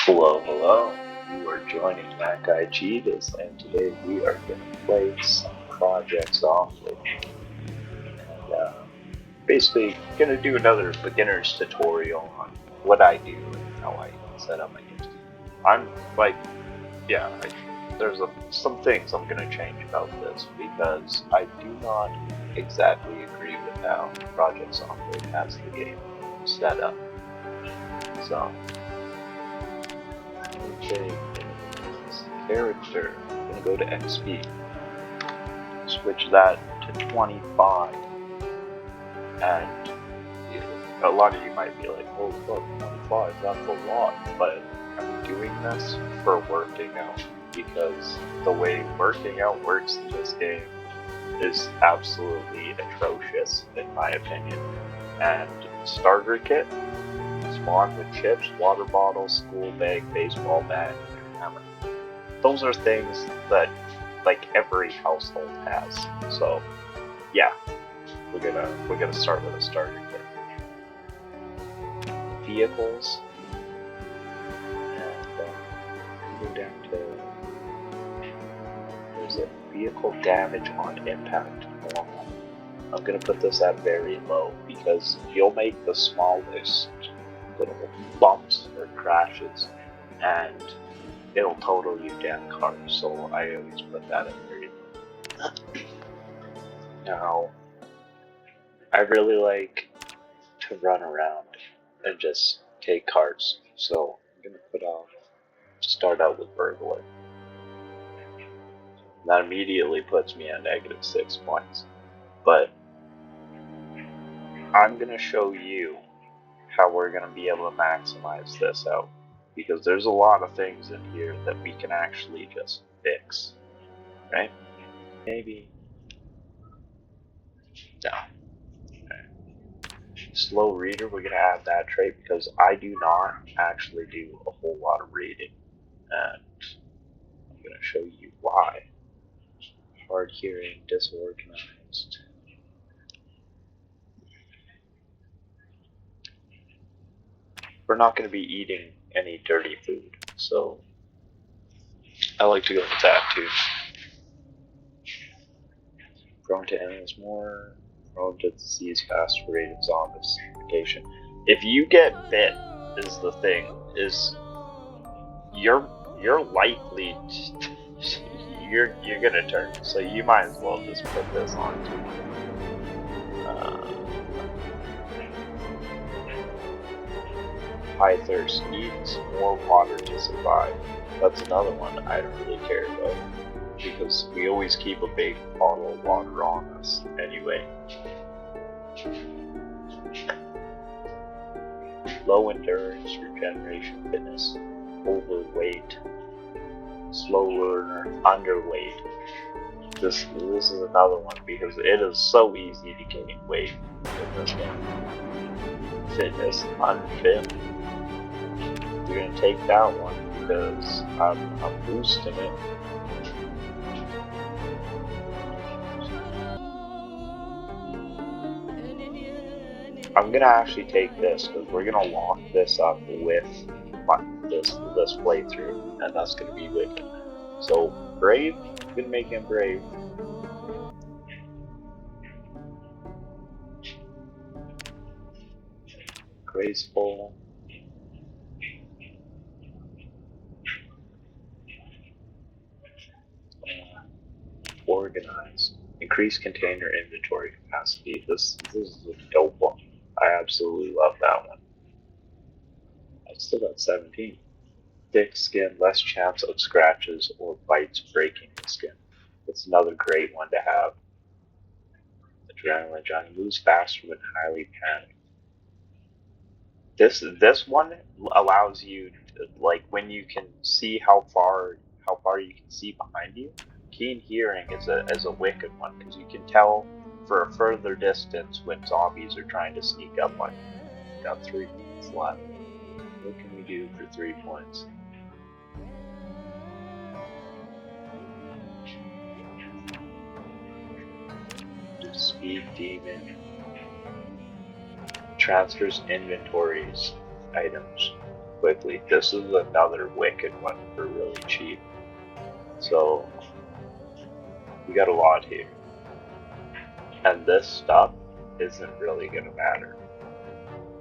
Hello, hello. You are joining That Guy Cheetahs, and today we are going to play some Project Zomboid. And basically, going to do another beginner's tutorial on what I do and how I set up my games. I'm like, yeah, there's some things I'm going to change about this because I do not exactly agree with how Project Zomboid has the game set up. So, okay. Character, I'm gonna go to XP, switch that to 25, and a lot of you might be like, oh look, 25, that's a lot, but I'm doing this for working out, because the way working out works in this game is absolutely atrocious, in my opinion. And starter kit, spawn with chips, water bottle, school bag, baseball bat, and hammer. Those are things that like every household has. So yeah, we're gonna start with a starter kit. Vehicles, and go down to there's a vehicle damage on impact normal. I'm gonna put this at very low because you'll make the smallest little bumps or crashes, and it'll total you down cars, so I always put that at very low. Now, I really like to run around and just take carts, so I'm gonna start out with burglar. That immediately puts me at -6 points, but I'm gonna show you how we're gonna be able to maximize this out, because there's a lot of things in here that we can actually just fix, right? Maybe, no. Slow reader, we're gonna add that trait because I do not actually do a whole lot of reading, and I'm gonna show you why. Hard hearing, disorganized. We're not gonna be eating any dirty food, so I like to go with that too. Prone to illness more, prone to disease, faster rate of zombification. If you get bit, is the thing, is you're likely to, you're gonna turn, so you might as well just put this on too. High thirst, needs more water to survive. That's another one I don't really care about, because we always keep a big bottle of water on us anyway. Low endurance, regeneration, fitness, overweight, slow learner, underweight. This is another one because it is so easy to gain weight in this game. Fitness, unfit. We're gonna take that one because I'm boosting it. I'm gonna actually take this because we're gonna lock this up with this playthrough, and that's gonna be wicked. So brave, I'm gonna make him brave. Graceful. Organized. Increase container inventory capacity. This is a dope one. I absolutely love that one. I still got 17. Thick skin, less chance of scratches or bites breaking the skin. That's another great one to have. Adrenaline Johnny moves faster when highly panicked. This one allows you to, like, when you can see how far you can see behind you. Keen hearing is a wicked one because you can tell for a further distance when zombies are trying to sneak up on you. Got 3 points left. What can we do for 3 points? Speed demon. Transfers inventories items. quickly. This is another wicked one for really cheap. So we got a lot here. And this stuff isn't really gonna matter.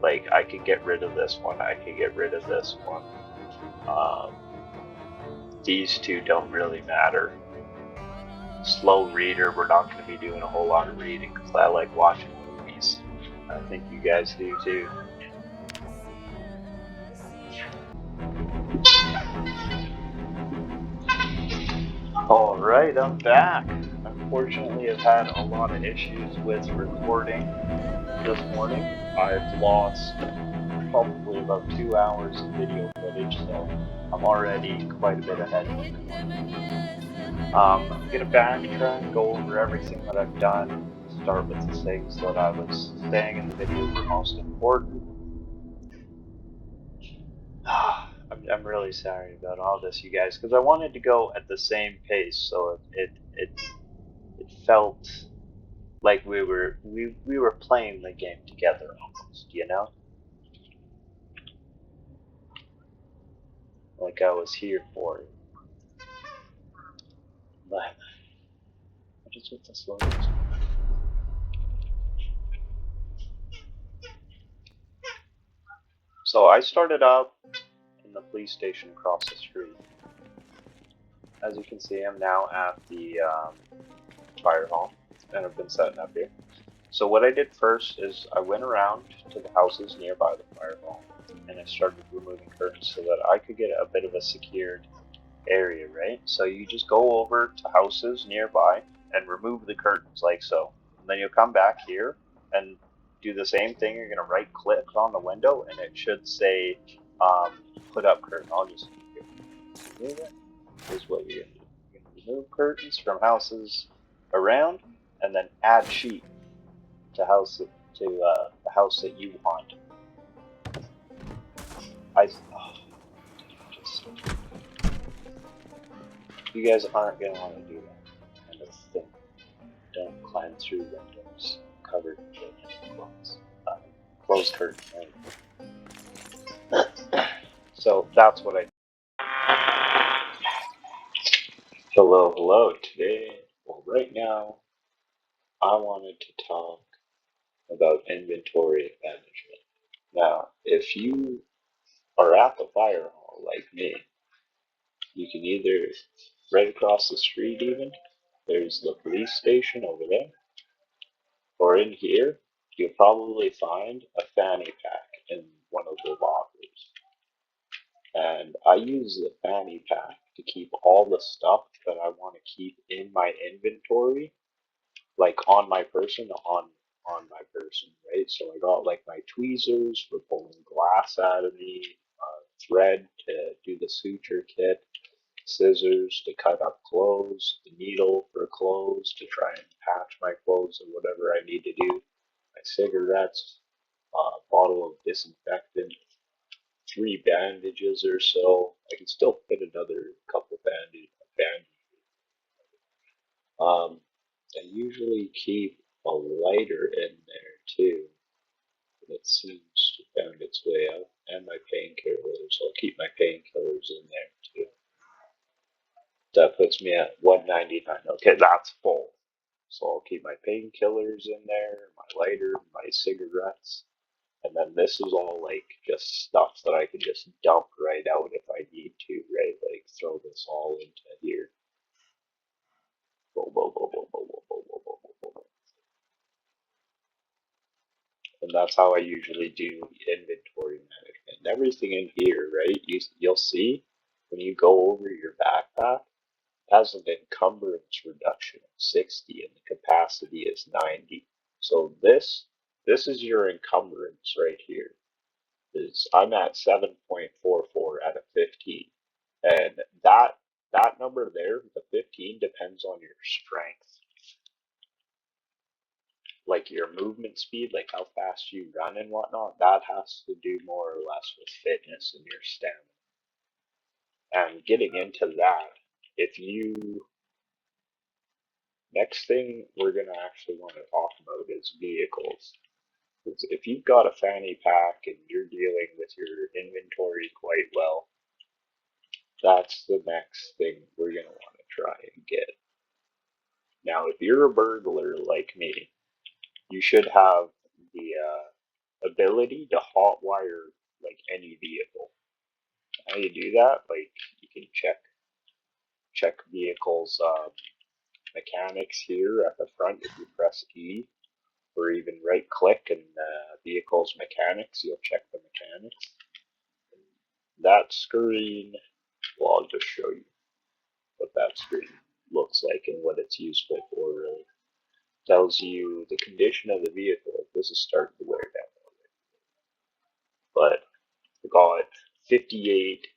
Like, I could get rid of this one, I could get rid of this one. These two don't really matter. Slow reader, we're not going to be doing a whole lot of reading because I like watching movies. I think you guys do too. Alright, I'm back. Unfortunately, I've had a lot of issues with recording this morning. I've lost probably about 2 hours of video footage, so I'm already quite a bit ahead. I'm going to backtrack, go over everything that I've done, start with the things that I was saying in the video were most important. I'm really sorry about all this, you guys, because I wanted to go at the same pace, so it felt like we were playing the game together almost, you know, like I was here for it. But what is with this logo? So I started out in the police station across the street. As you can see, I'm now at the fire hall, and I've been setting up here. So what I did first is I went around to the houses nearby the fire hall, and I started removing curtains so that I could get a bit of a secured area, right? So you just go over to houses nearby and remove the curtains like so. And then you'll come back here and do the same thing. You're going to right click on the window and it should say put up curtain. I'll just remove it. Here's what you're going to do. You're going to remove curtains from houses around and then add sheet to the house that you want. You guys aren't going to want to do that kind of thing. Don't climb through windows covered in clothes. Closed curtain, right? So that's what I do. Hello, hello. Today, well, right now, I wanted to talk about inventory management. Now, if you are at the fire hall like me, you can either, right across the street even, there's the police station over there, or in here, you'll probably find a fanny pack in one of the lockers. And I use the fanny pack to keep all the stuff that I want to keep in my inventory, like on my person, right? So I got like my tweezers for pulling glass out of me, thread to do the suture kit, scissors to cut up clothes, the needle for clothes to try and patch my clothes or whatever I need to do, my cigarettes, bottle of disinfectant, 3 bandages or so. I can still fit another couple bandages. I usually keep a lighter in there too. It seems to found its way out, and my painkillers. I'll keep my painkillers in there too. That puts me at 199. Okay, that's full. So I'll keep my painkillers in there, my lighter, my cigarettes, and then this is all like just stuff that I can just dump right out if I need to, right? Like throw this all into here. And that's how I usually do inventory management. And everything in here, right? You'll see when you go over your backpack, it has an encumbrance reduction of 60 and the capacity is 90. So this is your encumbrance right here. I'm at 7.44 out of 15. And that number there, the 15, depends on your strength. Like your movement speed, like how fast you run and whatnot, that has to do more or less with fitness and your stamina. And getting into that, next thing we're going to actually want to talk about is vehicles. If you've got a fanny pack and you're dealing with your inventory quite well, that's the next thing we're going to want to try and get. Now, if you're a burglar like me, you should have the ability to hotwire like any vehicle. How you do that? Like you can check vehicles mechanics here at the front if you press E, or even right click and vehicles mechanics. You'll check the mechanics. That screen, well, I'll just show you what that screen looks like and what it's useful for. Really tells you the condition of the vehicle. If this is starting to wear down, but we got 58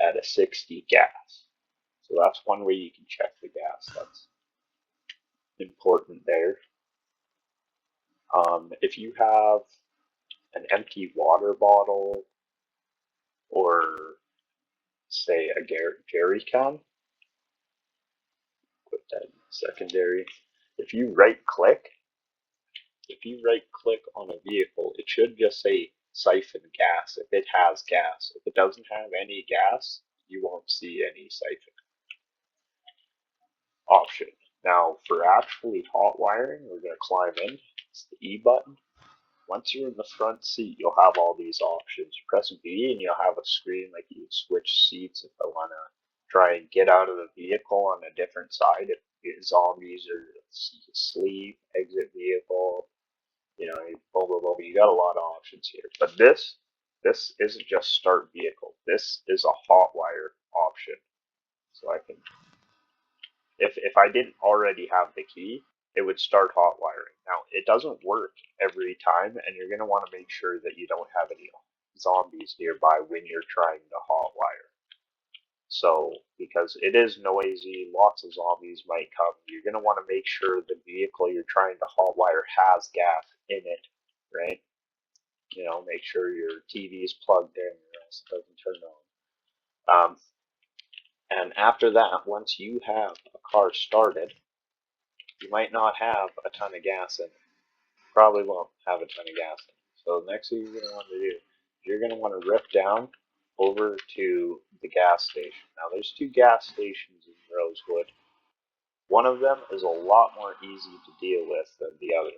at a 60 gas. So that's one way you can check the gas. That's important there. If you have an empty water bottle or say a jerry can, put that in secondary. If you right click on a vehicle, it should just say siphon gas if it has gas. If it doesn't have any gas, you won't see any siphon option. Now for actually hot wiring, we're going to climb in. It's the E button. Once you're in the front seat, you'll have all these options. Press B and you'll have a screen like you switch seats if I want to try and get out of the vehicle on a different side. If zombies are asleep, exit vehicle, you know, blah, blah, blah. You got a lot of options here. But this isn't just start vehicle. This is a hot wire option. So I can, if I didn't already have the key, it would start hot wiring. Now, it doesn't work every time, and you're going to want to make sure that you don't have any zombies nearby when you're trying to hot wire. So, because it is noisy, lots of zombies might come, you're going to want to make sure the vehicle you're trying to hot wire has gas in it, right? You know, make sure your TV is plugged in or else it doesn't turn on. And after that, once you have a car started, you might not have a ton of gas in it. Probably won't have a ton of gas in it. So the next thing you're going to want to do, you're going to want to rip down over to the gas station. Now there's two gas stations in Rosewood. One of them is a lot more easy to deal with than the other.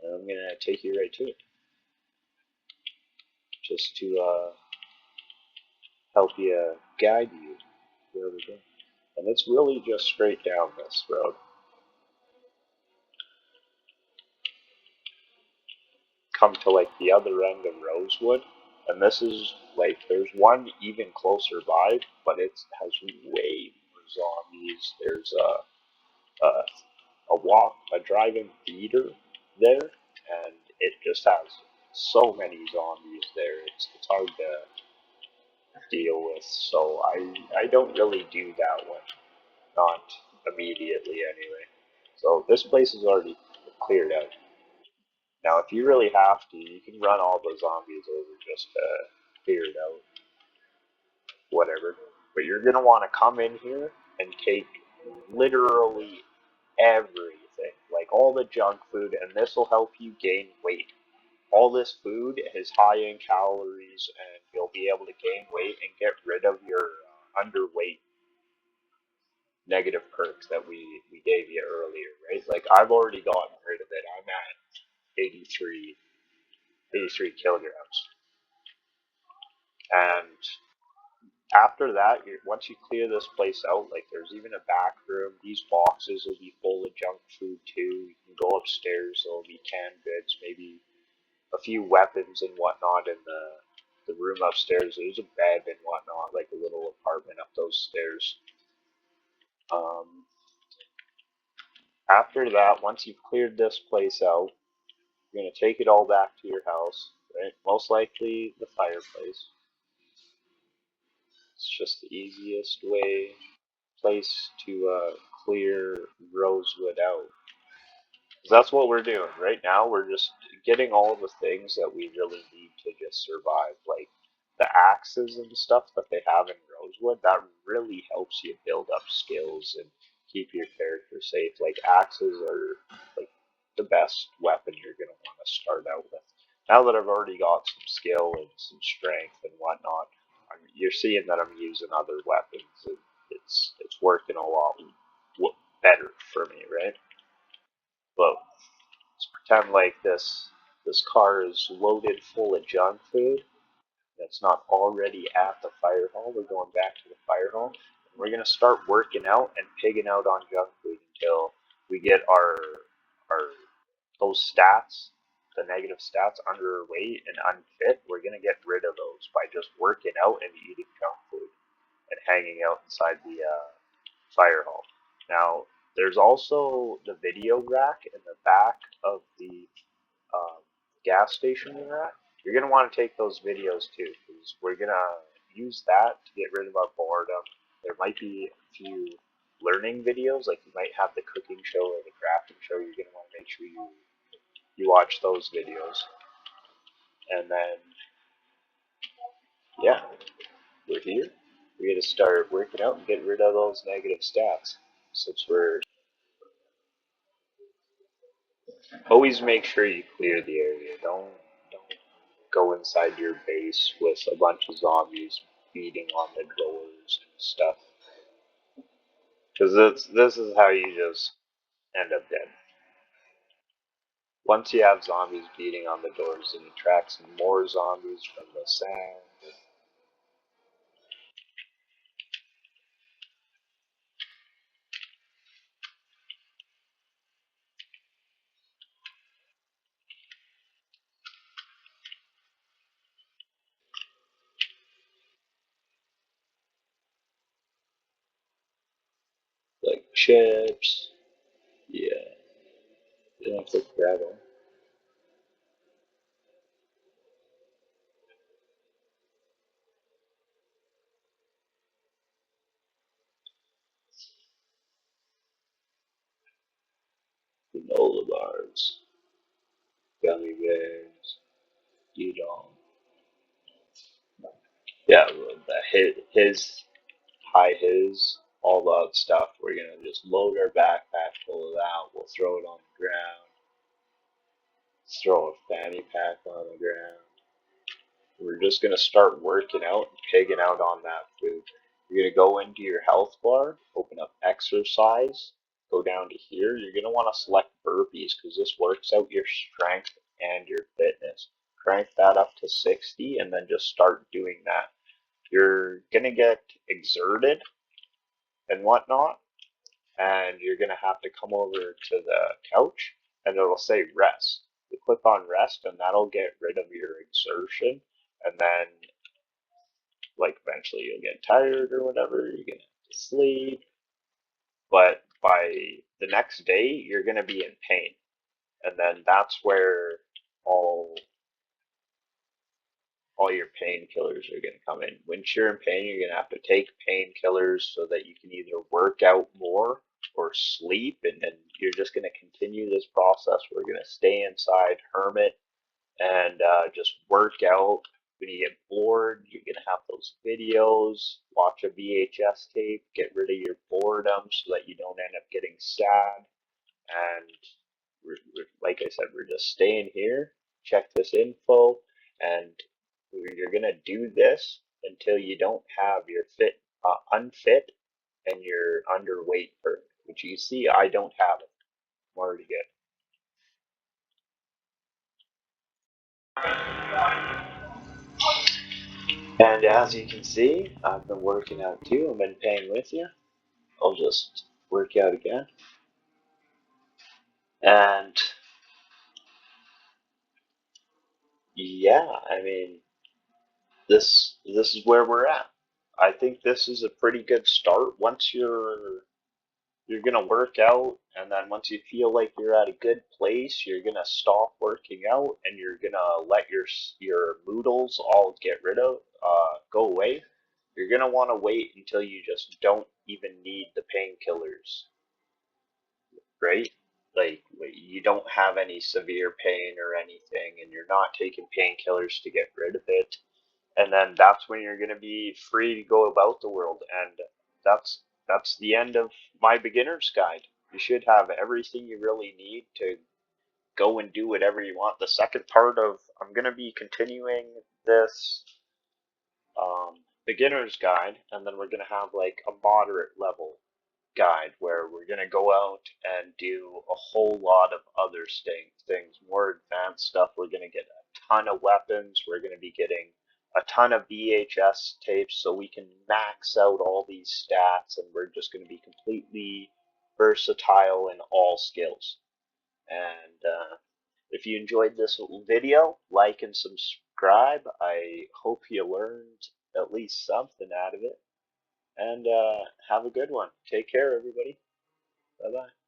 And I'm going to take you right to it. Just to help you guide you where we're going. And it's really just straight down this road. Come to like the other end of Rosewood, and this is like there's one even closer by, but it has way more zombies. There's a drive-in theater there, and it just has so many zombies there. It's hard to deal with. So I don't really do that one, not immediately anyway. So this place is already cleared out. Now, if you really have to, you can run all the zombies over just to clear it out, whatever. But you're going to want to come in here and take literally everything, like all the junk food, and this will help you gain weight. All this food is high in calories, and you'll be able to gain weight and get rid of your underweight negative perks that we gave you earlier, right? Like, I've already gotten rid of it. I'm at 83 kilograms. And after that, once you clear this place out, like there's even a back room. These boxes will be full of junk food too. You can go upstairs. There'll be canned goods, maybe a few weapons and whatnot in the room upstairs. There's a bed and whatnot, like a little apartment up those stairs. After that, once you've cleared this place out, you're going to take it all back to your house, right? Most likely the fireplace. It's just the easiest place to clear Rosewood out. That's what we're doing right now. We're just getting all the things that we really need to just survive, like the axes and stuff that they have in Rosewood. That really helps you build up skills and keep your character safe. Like axes are like the best weapon you're going to want to start out with. Now that I've already got some skill and some strength and whatnot, you're seeing that I'm using other weapons, and it's working a lot better for me, right? But let's pretend like this car is loaded full of junk food that's not already at the fire hall. We're going back to the fire hall. And we're going to start working out and pigging out on junk food until we get our those stats, the negative stats, underweight and unfit. We're going to get rid of those by just working out and eating junk food and hanging out inside the fire hall. Now, there's also the video rack in the back of the um, gas station you're at. You're going to want to take those videos too, because we're going to use that to get rid of our boredom. There might be a few learning videos, like you might have the cooking show or the crafting show. You're going to want to make sure you watch those videos. And then, yeah, we're here. We're going to start working out and get rid of those negative stats. Since we're always make sure you clear the area. Don't go inside your base with a bunch of zombies beating on the doors and stuff. Because this is how you just end up dead. Once you have zombies beating on the doors, it attracts more zombies from the sound. Like chips. Yeah. They don't look gravel. Granola bars. Gummy bears. You don't. Yeah, well, his high his, all that stuff. We're gonna just load our backpack full of that. We'll throw it on the ground. Throw a fanny pack on the ground. We're just gonna start working out and pigging out on that food. You're gonna go into your health bar, open up exercise, go down to here. You're gonna want to select burpees because this works out your strength and your fitness. Crank that up to 60 and then just start doing that. You're gonna get exerted and whatnot, and you're going to have to come over to the couch and it'll say rest. You click on rest and that'll get rid of your exertion, and then like eventually you'll get tired or whatever, you're going to have to sleep, but by the next day you're going to be in pain, and then that's where all all your painkillers are going to come in. When you're in pain, you're going to have to take painkillers so that you can either work out more or sleep, and then you're just going to continue this process. We're going to stay inside, hermit, and just work out. When you get bored, you're going to have those videos, watch a VHS tape, get rid of your boredom so that you don't end up getting sad. And like I said, we're just staying here, check this info, and you're gonna do this until you don't have your unfit and your underweight perk, which you see I don't have it. I'm already good. And as you can see, I've been working out too. I've been paying with you. I'll just work out again. And yeah, I mean, this is where we're at. I think this is a pretty good start. Once you're gonna work out, and then once you feel like you're at a good place, you're gonna stop working out, and you're gonna let your moodles all get rid of, go away. You're gonna want to wait until you just don't even need the painkillers, right? Like you don't have any severe pain or anything, and you're not taking painkillers to get rid of it, and then that's when you're going to be free to go about the world. And that's the end of my beginner's guide. You should have everything you really need to go and do whatever you want. The second part of, I'm going to be continuing this beginner's guide, and then we're going to have like a moderate level guide where we're going to go out and do a whole lot of other things, more advanced stuff. We're going to get a ton of weapons. We're going to be getting a ton of VHS tapes so we can max out all these stats, and we're just going to be completely versatile in all skills. And if you enjoyed this video, like and subscribe. I hope you learned at least something out of it. And have a good one. Take care, everybody. Bye bye.